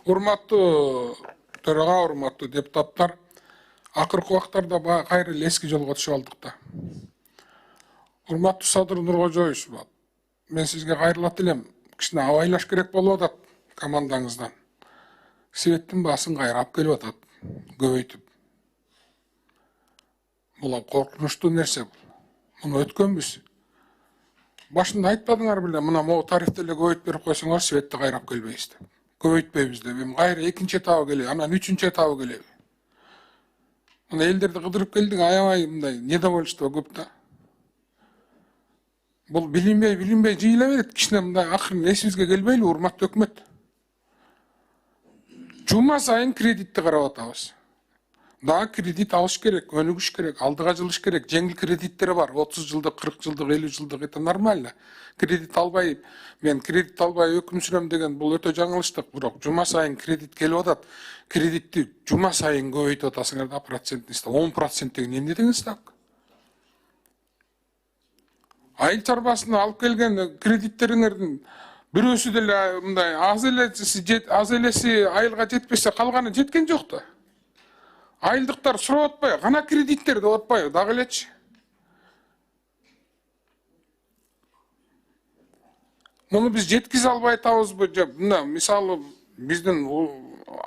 Урматтуу төрага, урматтуу депутаттар, акыркы убактарда кайра эле эски жолго түшүп алдык да. Урматтуу Садыр Нуркожоевич, мен сизге кайрылат элем. Кичине абайлаш керек болуп атат командаңыздан. Светтин баасын кайра алып келип атат, көбөйтүп. Бул коркунучтуу нерсе бул. Муну өткөнбүз. Башында айтпадыңар беле, мына могу тарифти эле көбөйтүп берип койсоңор, светти кайрап келбейбиз деп. Көбөйтпөйбүз деп. Эми кайра экинчи этабы келеби, анан үчүнчү этабы келеби. Мына элдерди кыдырып келдик, аябай мындай недовольство көп да. Бул билинбей жыйыла берет. Кичине мындай акырын эсибизге келбейли, урматтуу өкмөт. Жума сайын кредитти карап атабыз. Дагы кредит алыш керек, өнүгүш керек, алдыга жылыш керек. Жеңил кредиттери бар, 30 жылдык, 40 жылдык, 50 жылдык, это нормально. Кредит албай, мен кредит албай өкүм сүрөм деген бул өтө жаңылыштык. Бирок жума сайын кредит келип атат. Кредитти жума сайын көбөйтүп атасыңар да, процентин 10% деген эмне деген ставка? Айыл чарбасына алып келген кредиттериңердин бирөөсү деле мындай аз элеси айылга жетпесе, калганы жеткен жок да. Айылдыктар сурап атпайбы, кана кредиттер деп атпайбы, дагы элечи. Муну биз жеткизе албай атабызбы? Мына мисалы биздин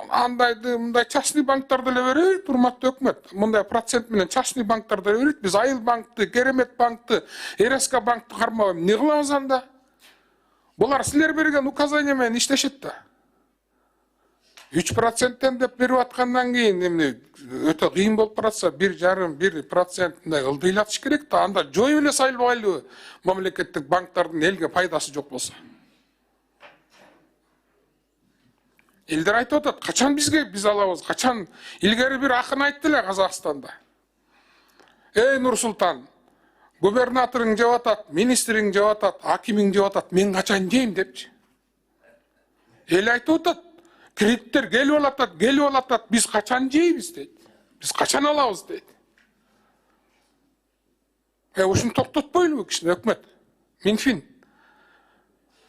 андайды мындай частный банктар деле берет, урматтуу өкмөт. Мындай процент менен частный банктар деле берет. Биз Айыл банкты, Керемет банкты, РСК банкты кармап эмне кылабыз анда? Булар силер берген указание менен иштешет да. 3%тен деп берип аткандан кийин эмне өтө кыйын болуп баратса, 1,5-1% мындай ылдыйлатыш керек да. Анда жоюп эле салбайлыбы мамлекеттик банктардын элге пайдасы жок болсо. Элдер айтып атат, качан биз алабыз, качан? Илгери бир акын айтты эле Казакстанда. Нурсултан, губернаторуң жеп атат, министриң жеп атат, акимиң жеп атат, мен качан жейм депчи. Эл айтып атат, кредиттер келип алатат, биз качан жейбиз дейт. Биз качан алабыз дейт. Ушуну токтотпойлубу кичине өкмөт? Минфин.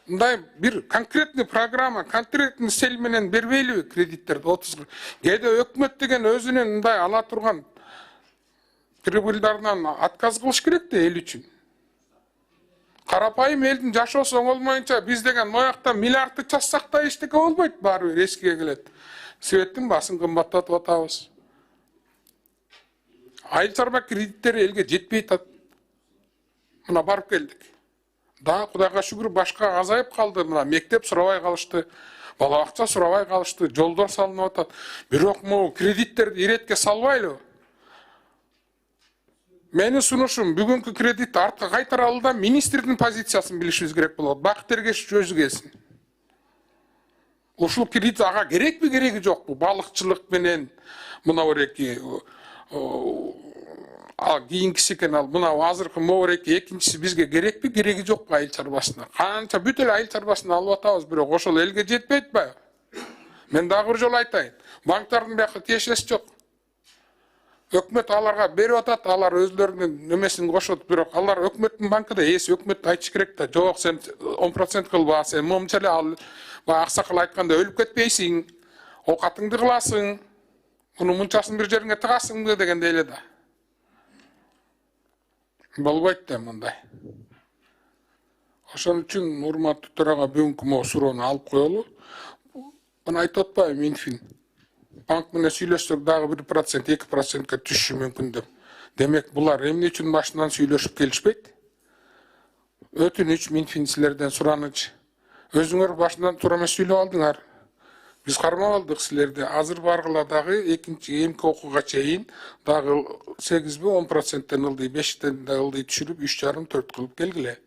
Мындай бир конкретный программа, конкретный сел менен бербейлиби кредиттерди 30. Кээде өкмөт деген өзүнүн мындай ала турган прибыльдарынан отказ кылыш керек да эл үчүн. Карапайым элдин жашоосу оңолмоюнча биз деген моякта миллиардты чачсак да эчтеке болбойт, баары бир эскиге келет. Светтин баасын кымбаттатып атабыз. Айыл чарба кредиттери элге жетпей атат. Мына барып келдик. Да, Кудайга шүгүр, башка азайып калды. Мына мектеп сурабай калышты, бала бакча сурабай калышты, жолдор салынып атат. Бирок могу кредиттерди иретке салбайлы. Менин сунушум, бүгүнкү кредитти артка кайтаралда министрдин позициясын билишибиз керек болот. Бакыт Эргешев өзү келсин. Ушул кредит ага керекпи, кереги жокпу? Балыкчылык менен мына береки кийинкиси экен ал, мына азыркы могуреки экинчиси бизге керекпи, кереги жокпу айыл чарбасына? Канча бүт эле айыл чарбасына алып атабыз, бирок ошол элге жетпейт атпайбы? Мен дагы бир жолу айтайын. Банктардын бияка тиешеси жок. Өкмөт аларга берип атат, алар өзлөрүнүн немесин кошот, бирок алар өкмөттүн банкы да, өкмөт айтыш керек да, жок сен 10% кылба, сен момча эле ал, аксакал айтканда өлүп кетпейсиң, оокатыңды кыласың, муну мунчасын бир жериңе тыгасыңбы дегенде эле да. Болбойт да мындай. Ошон үчүн урматтуу төрага бүгүнкү могу суроону алып коелу. Мына айтып атпайбы Минфин? Банк менен сүйлөшсөк дагы 1%, 2%га түшүшү мүмкүн деп. Демек, булар эмне үчүн башынан сүйлөшүп келишпейт? Өтүнүч Минфин силерден сураныч. Өзүңөр башынан туура эмес сүйлөп алдыңар. Биз кармап алдык силерди. Азыр баргыла дагы эмки окууга чейин дагы 8-10%тен ылдый, 5-тен ылдый түшүрүп 3,5-4 кылып келгиле.